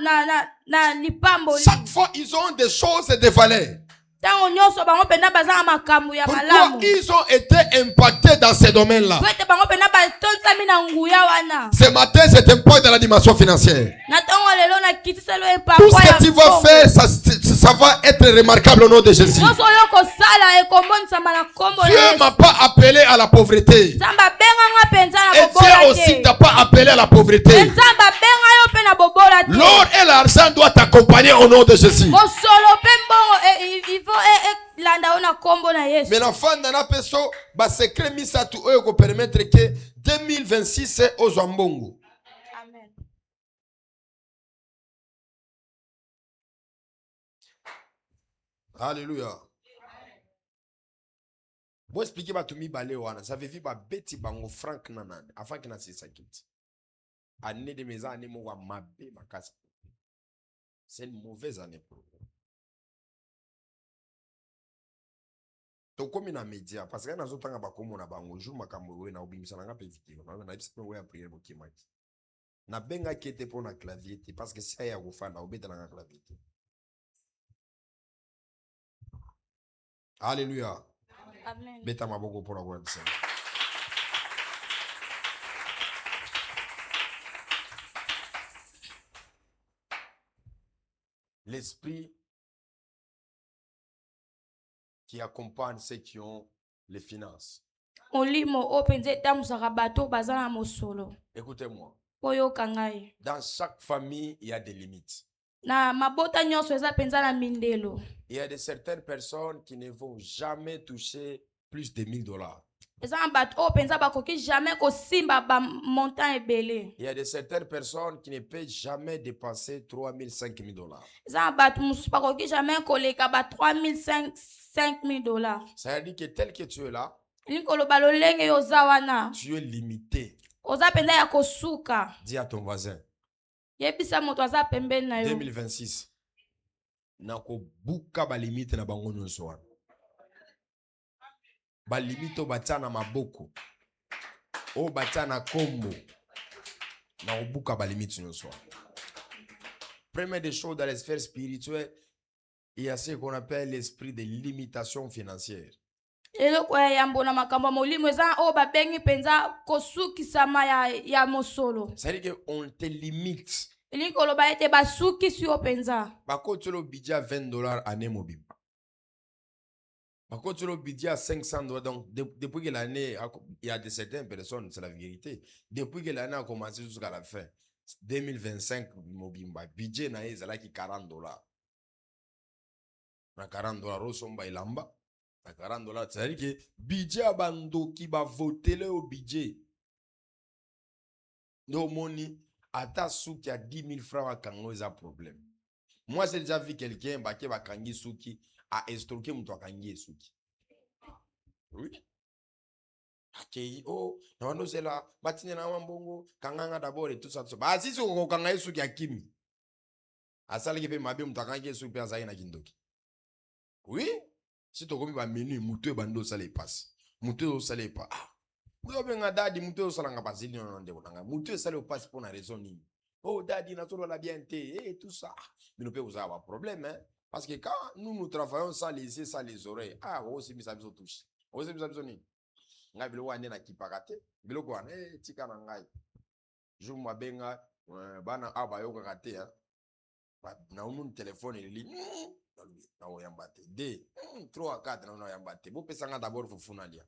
na lipambo. Chaque fois, ils ont des choses de valeur. Tango nyonso bango pena basala makambo ya Pourquoi malamu. ils ont été impactés dans ces domaines-là? Kwete bango pena batontsami na nguya wana. Ce matin, je t'impacte dans la dimension financière. Na tango lelo na kitiselo epa Tout kwa ce ya que tu vas mbongo. faire, ça va être remarquable au nom de Jésus. Nyonso oyo kosala ekomonisama na kombo na Dieu Yesu. m'a pas appelé à la pauvreté. Nzamba benga nga penza na Et Dieu bobola aussi te. t'a pas appelé à la pauvreté. Nzamba benga yo pe na bobola te. L'or et l'argent doivent t'accompagner au nom de Jésus. Mosolo pe mbongo il faut landa ona kombo na Yesu. Mais l'enfant n'a pas so, ba secret misa tu oyo ko permettre que 2026 aux Zambongo. Amen. Alléluia. Bon expliquer ba tumi balé wana, ça veut dire ba beti bango franc nanane, afin que na se sakiti. Année de mes années mo wa mabe makasi. C'est une mauvaise année pour vous. Donc comme in a média parce que na zotanga bakomo na bango jour makambo we na obimisa na ngape vidéo na bisa we a prier bokimaki na benga kete pour na clavier te parce que si aya kufanda obeta na clavier te. Alléluia. Amen. Beta maboko pour la gloire du Seigneur. L'esprit qui accompagne ceux qui ont les finances. Molimo openze tamusaka bato baza na mosolo. Écoutez-moi. Oyoka ngai. Dans chaque famille, il y a des limites. Na mabota nyonso eza penza na mindelo. Il y a de certaines personnes qui ne vont jamais toucher plus de $1000. Eza na bato o penza bakoki jamais kosimba ba montant ebele. Il y a de certaines personnes qui ne peuvent jamais dépasser $3000, $5000. Eza na bato mususu bakoki jamais koleka ba $3000, $5000. Ça veut dire que tel que tu es là, Likoloba lolenge yoza wana. tu es limité. Oza penza ya kosuka. Dis à ton voisin. Yebisa moto aza pembeni na yo. 2026. Nako buka ba limite na bango nyonso wana. Ba limite o batia na maboko. O batia na kombo. Na obuka ba limite nyonso wana. Première des choses dans les sphères spirituelles, il y a ce qu'on appelle l'esprit de limitation financière. Eloko ya yambo na makambo molimo eza o babengi penza kosukisama ya mosolo. C'est-à-dire qu'on te limite. Likoloba ete basukisi yo penza. Bako tu le budget à $20 année mobile. Bako tu le budget à $500. Donc depuis que l'année, il y a de certaines personnes, c'est la vérité. Depuis que l'année a commencé jusqu'à la fin, 2025 mobile, budget na ezala ki $40. Na $40 osomba ilamba. Na $40, c'est-à-dire que budget abando qui va voter le budget. No money, ata souki à 10 000 francs à kango est un problème. Moi, j'ai déjà vu quelqu'un qui va kangi souki à estroquer mon kangi souki. Oui. Ok, oh, non, c'est là, batine na wambongo, kanganga d'abord et tout ça. Bah, si c'est au kangi souki à kimi. À ça, qui fait ma bien, mon kangi souki à zaïna kindoki. Oui. Si tu as un menu, mutu bando sale passe. Mutu sale pas. Vous avez un daddy, mutu sale pas. Mutu sale passe pour une raison. Oh, daddy, n'a pas la bien et tout ça. Mais nous pouvons avoir un problème. Hein? Parce que quand nous travaillons sans les yeux, sans les oreilles, oh, c'est mis à nous toucher. Oh, c'est mis à nous toucher. Nga bilo wane na kipakate. Bilo kwa tika na ngai. Juma benga, bana aba yoka kate. Na umu téléphone ili. Na oyambate 2 3 4 na oyambate bo pesanga d'abord fufuna lia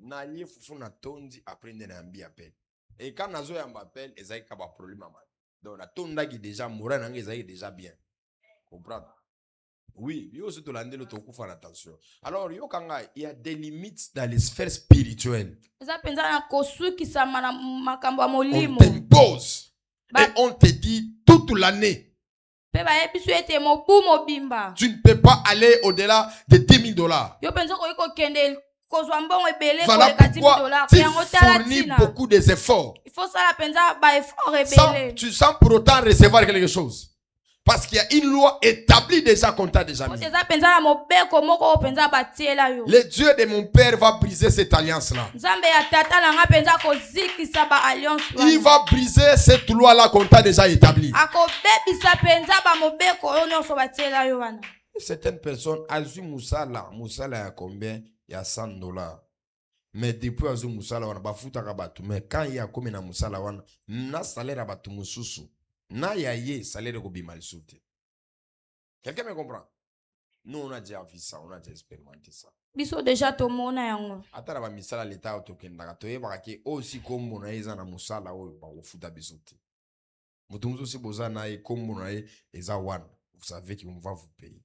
na lie fufuna tondi après nde na yambi appel et quand nazo yamba appel ezai ka ba problème mal donc na tonda ki déjà mora na ezai déjà bien comprendre oui yo se to landelo to kufa na attention alors yo kanga il y a des limites dans les sphères spirituelles Eza penza na kosukisa na makambo molimo on t'impose et on te dit toute l'année. Tu ne peux pas aller au-delà de $10 000. Voilà pourquoi tu fournis beaucoup d'efforts sans pour autant recevoir quelque chose. Parce qu'il y a une loi établie déjà qu'on t'a déjà mis. Le Dieu de mon père va briser cette alliance-là. Il va briser cette loi-là qu'on t'a déjà établie. Certaines personnes, Azu Moussala a combien? Il y a $100. Mais depuis Azu Moussala, on a foutu à Batou. Mais quand il y a comme na Moussala, on a salaire à Batou Moussoussou. Na yaye salaire ko bimal souté. Quelqu'un me comprend? Nous on a déjà vu ça, on a déjà expérimenté ça. Biso déjà to mona yango. Ata ba misala leta otokenda to yeba ke aussi kombo na eza na musala oyo ba ofuta bisote. Mutumzo si boza na e kombo na e eza wana. Vous savez qu'on va vous payer.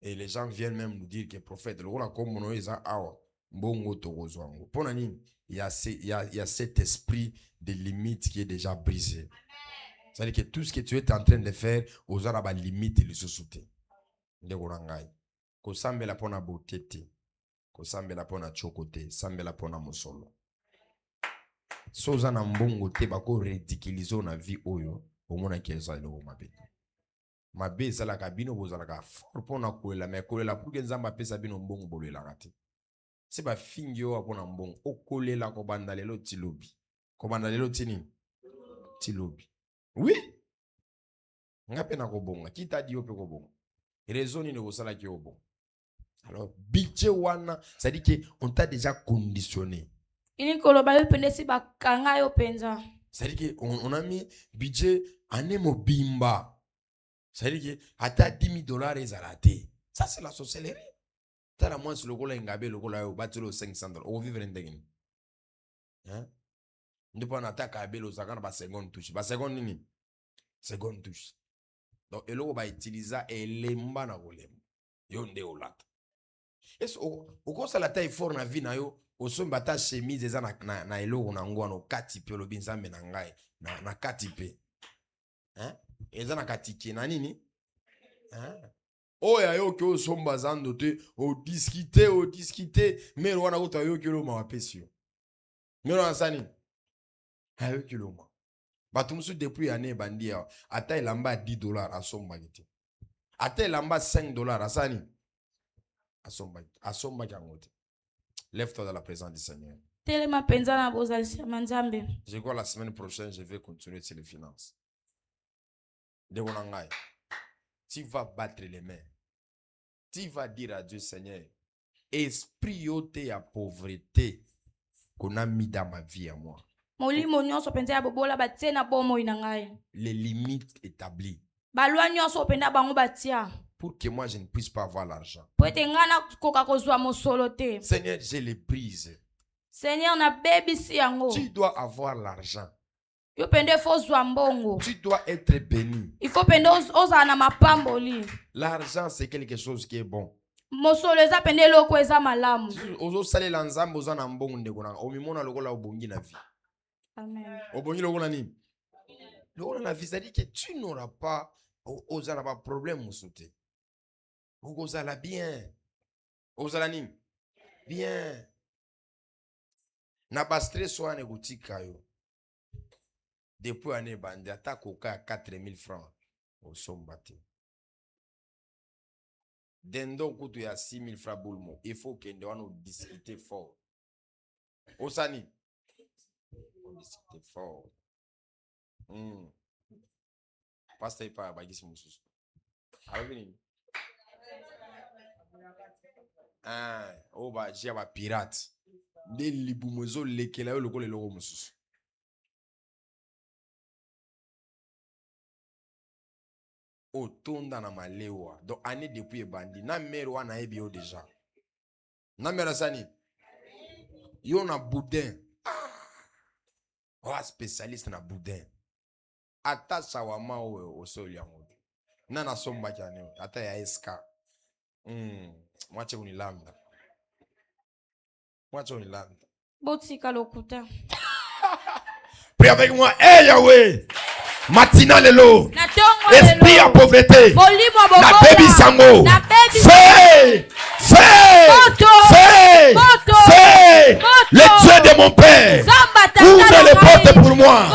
Et les gens viennent même nous dire que prophète le roi kombo na eza awa mbongo tokozwango. Pona nini? Il y a cet esprit de limite qui est déjà brisé. C'est-à-dire que tout ce que tu es en train de faire, aux arabes limite les sociétés. De Gorangai. Ko sambe la pona botete. Ko sambe la pona chokote. Sambe la pona mosolo. Soza na mbongo te bako ridiculiser na vie oyo. Omona kieza lo mabe. mabe ezalaka bino bozalaka fort mpona kolela me kolela pour ke nzambe apesa bino mbongo bolelaka te se bafingi oyo mpona mbongo okolela kobanda lelo ti lobi kobanda lelo ti nini ti lobi oui nga mpe na kobonga kitadi yo mpe kobonga raison nini kosalaki yo bongo alors budget wana ça dit que on t'a déjà conditionné ini koloba yo pende si bakanga yo penza ça dit que on a mis budget ane mobimba. Ça veut dire que à 10 000 $ ils raté. Ça c'est la sorcellerie. T'as la moins sur le gola ingabé le gola au bâtiment 500 $. On vivre en dégâts. Hein? Ne pas en attaque à bello ça quand ba seconde touche. Ba seconde nini? Seconde touche. Donc et là va utiliser elemba na golem. Yo nde olata. Est-ce au quoi ça la taille fort na vie na yo au son bata chemise eza na elo na ngwa no katipe lo binzambe na ngai na katipe. Hein? Eza na katike na nini? Hein? Oya yo ke osomba zando te o discuter mais wana uta yo ke lo ma pesio. Mais wana sani. Ayo ke lo ma. Batu musu depuis année bandia ata ilamba $10 asomba gite. Ata ilamba $5 asani. Asomba kangote. Lève-toi dans la présence du Seigneur. telema penza na bozalisa manzambe. Je crois la semaine prochaine je vais continuer sur les finances. Tu vas battre les mains. Tu vas dire à Dieu, Seigneur, esprit yote ya pauvreté qu'on a mis dans ma vie à moi. Molimo nyonso penza ya bobola batie na bomo ina ngai. Les limites établies. Balwa nyonso penda bango batia. Pour que moi je ne puisse pas avoir l'argent. Po ete ngana koka kozwa mosolo te. Seigneur, je les brise. Seigneur na bebisi yango. Tu dois avoir l'argent. Yo pende fo zwa mbongo. Tu dois être béni. Il faut pende oza na mapamboli. L'argent c'est quelque chose qui est bon. Mosolo eza pende loko eza malamu. Ozo salela nzambe oza na mbongo ndeko na omimona lokola obongi na vie. Amen. Obongi lokola nini? Lokola na vie, ça dit que tu n'auras pas ozala pas problème musote. Ozala bien. Ozala nini? Bien. Na ba stress wana kutika yo. Depuis année bande attaque au cas 4000 francs au sombate. Dendo kutu ya 6000 francs boulmo. Il faut que nous discuter fort. Osani. On discute fort. Pasteur pas bagisi mususu. Alvini. Oh ba jia ba pirate. De libumozo lekela yo lokole loko mususu. Otonda na malewa. Donc année depuis bandi na mère wana ebi yo déjà. Na mère sani. Yo na boudin. Spécialiste na boudin. Ata shawama o soli yango. Na somba kyane. Ata ya eska. Mwache unilanda. Mwache unilanda. Botika lokuta. Prie avec moi. Hey Yahweh. Matina lelo. Esprit à pauvreté. Na baby sango. Fais. Le Dieu de mon père. Ouvre les portes pour moi.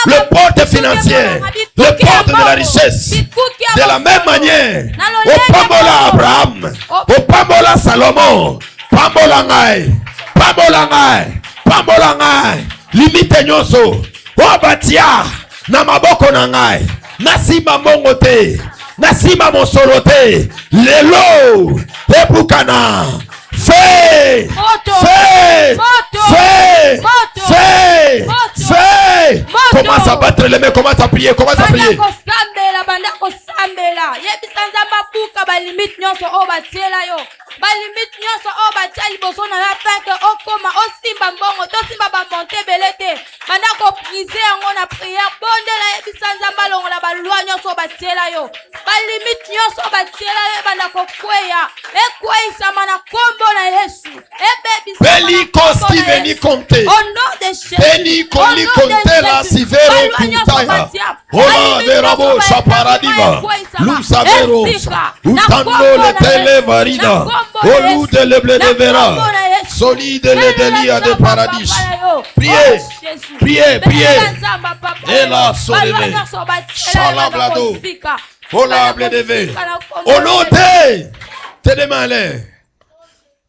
Le porte financier. Le porte de la richesse. De la même manière. Au Pambola Abraham. Au Pambola Salomon. Pambola ngai. Pambola ngai. Limite nyoso. O batia. Na maboko na ngai. Nasima mbongo te. Nasima mosolo te. Lelo. Ebukana. Fais. Commence à battre les mains, commence à prier, commence à prier. Balimite nyonso o batia liboso na ya pente okoma osimba mbongo tosimba bamonte belete banda koprise yango na prière bondela yebisa nzamba longola balwa nyonso batiela yo balimite nyonso batiela yo banda kokweya ekweisama na kombo na Yesu ebebisa Belikoski veni compter. au nom de Jésus Belikoli compter la sivero kuntaya. Ola verabo chaparadiva. Lusaveros. Utando le televarida. Olu de leble de vera. Solide le delia de paradis. Priez. Et la solene. Shalablado. Faut l'appeler de V. Au nom tes deux mains en l'air.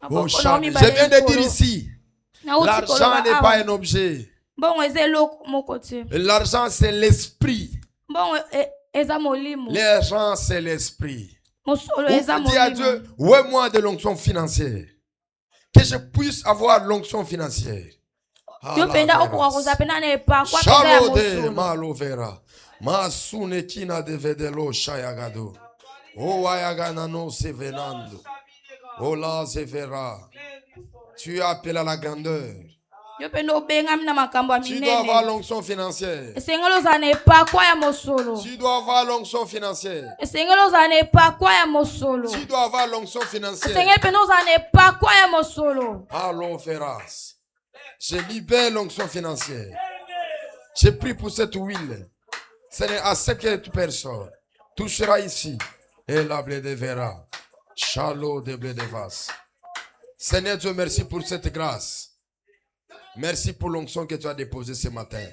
Oh, je viens de dire ici, l'argent n'est pas un objet. L'argent, c'est l'esprit. L'argent, c'est l'esprit. Vous dites à Dieu, ouais-moi de l'onction financière. Que je puisse avoir l'onction financière. Shalode malovera. Masune kina de vedelo shayagado. Oh ayagana no se venando. Oh la se verra. Tu appelles à la grandeur. Tu dois avoir l'onction financière. Tu dois avoir l'onction financière. Tu dois avoir l'onction financière. Allons Ferras. Je libère l'onction financière. Je prie pour cette huile. Ce n'est à ce que toute personne touchera ici. Et la blé de verra. Chalot de blé de vas. Seigneur Dieu, merci pour cette grâce. Merci pour l'onction que tu as déposée ce matin.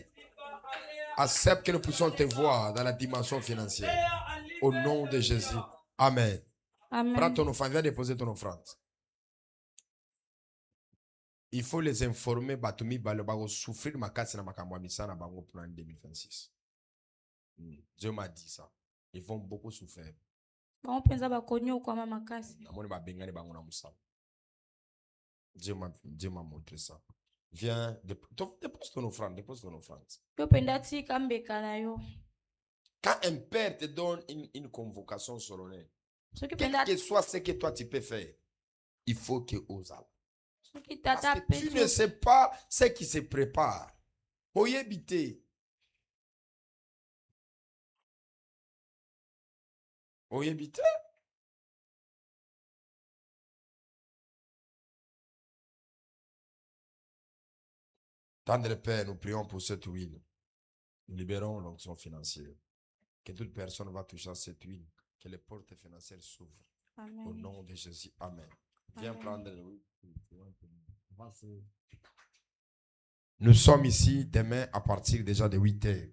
Accepte que nous puissions te voir dans la dimension financière. Au nom de Jésus. Amen. Amen. Prends ton offrande. Viens déposer ton offrande. Il faut les informer. Batumi Balobago souffrir ma casse na makambo misana bango plan 2026. Dieu m'a dit ça. Ils vont beaucoup souffrir. Dieu m'a montré ça. Viens, dépose ton offrande, dépose ton offrande. Quand un père te donne une convocation solennelle, quel que soit ce que toi tu peux faire, il faut que oses. Parce que tu ne sais pas ce qui se prépare. Oyebite. Oyebite. Tendre Père, nous prions pour cette huile. Nous libérons l'onction financière. Que toute personne va toucher à cette huile. Que les portes financières s'ouvrent. Amen. Au nom de Jésus. Amen. Viens Amen. prendre l'huile. Nous sommes ici demain à partir déjà de 8 heures.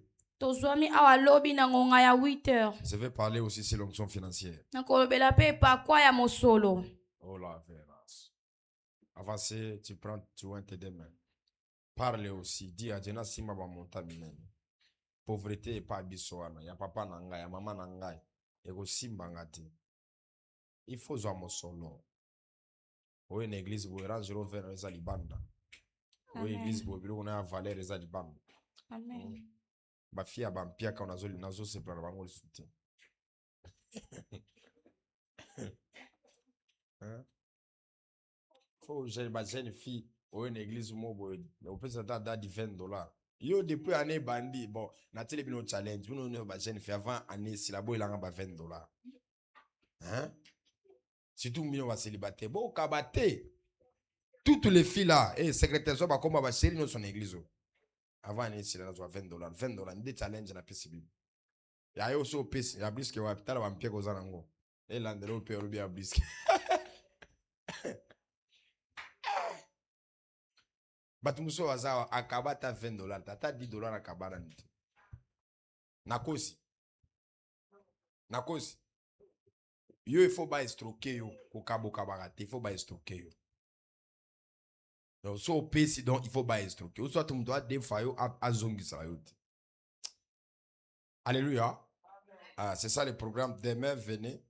Je vais parler aussi sur l'onction financière. Oh la véras. Avancez, tu vois tes deux mains. Parle aussi. Dis à Dieu, Sima ba monta minene. Pauvreté et pas bisoana. Ya papa nanga, ya maman nanga. Ego simba ngati. Il faut jouer mon solo. Oui, une église où range rover les alibanda. Oui, église où on a valeur les alibanda. Amen. Ba fia ba mpia ka nazo se prendre bango le soutien. Hein? Faut jeune fille ou une église où on peut s'attendre à $20. Yo depuis année bandi bon na télé bino challenge nous ne ba jeune fille avant année si la boy la ba $20. Hein? Surtout mino va célibataire bon kabate toutes les filles là et secrétaire so ba comme ba chérie dans son église avant année si la $20 $20 des challenge na PCB ya yo so pesi ya briske wa pitala wa mpia ko zanango et landelo pe robia briske Batumuso wazawa akabata $20 tata $10 akabana niti nakosi yo il faut ba estroquer yo ko kaboka bagate il faut ba estroquer yo donc so pesi donc il faut ba estroquer soit tu dois des fois yo azongisa yo. Alléluia. Ah, c'est ça le programme demain venez.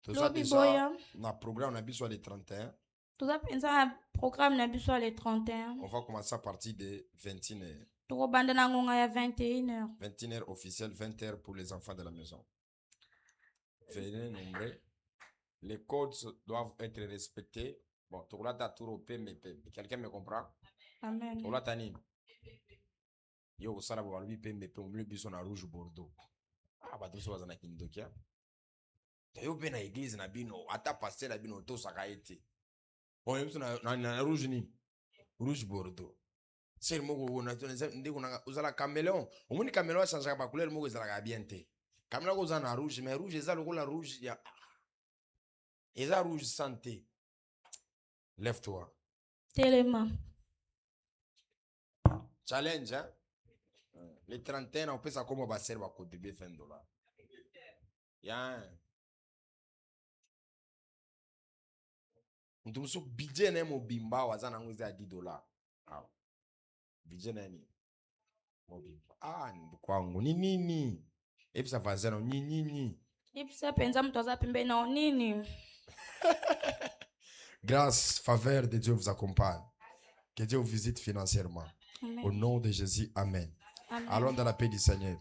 Tout ça déjà na programme na biso le 31. Tout ça pensa programme na biso le 31. On va commencer à partir de 21h. 21h. 21h officiel, 20h pour les enfants de la maison. Venez nombreux. Les codes doivent être respectés. Bon, tu as tout quelqu'un me comprend? Amen. Tu as tani. Yo sala bo lui PMP on lui biso na rouge bordeaux. Ah ba tous bazana kindokia. Yo be na église na bino, ata pasteur na bino to sakaete. On est na rouge ni rouge bordeaux. C'est le mot na ndé kuna uzala caméléon. Omoni caméléon change ba couleur moko ezala bien te. Caméléon ko na rouge mais rouge ezala ko la rouge ya. Eza rouge santé. Lève-toi. Téléma. Challenge hein. Les 31 on peut ça comme va servir à contribuer $20. Yeah. Mtu budget na mobimba wazana nguzi ya $10. Budget nani? Mobimba. Ni kwangu ni nini? Episa fazana ni nini? Ipsa penza mtu aza pembe na nini? Grâce, faveur de Dieu vous accompagne. Que Dieu vous visite financièrement. Amen. Au nom de Jésus, amen. Amen. Allons dans la paix du Seigneur.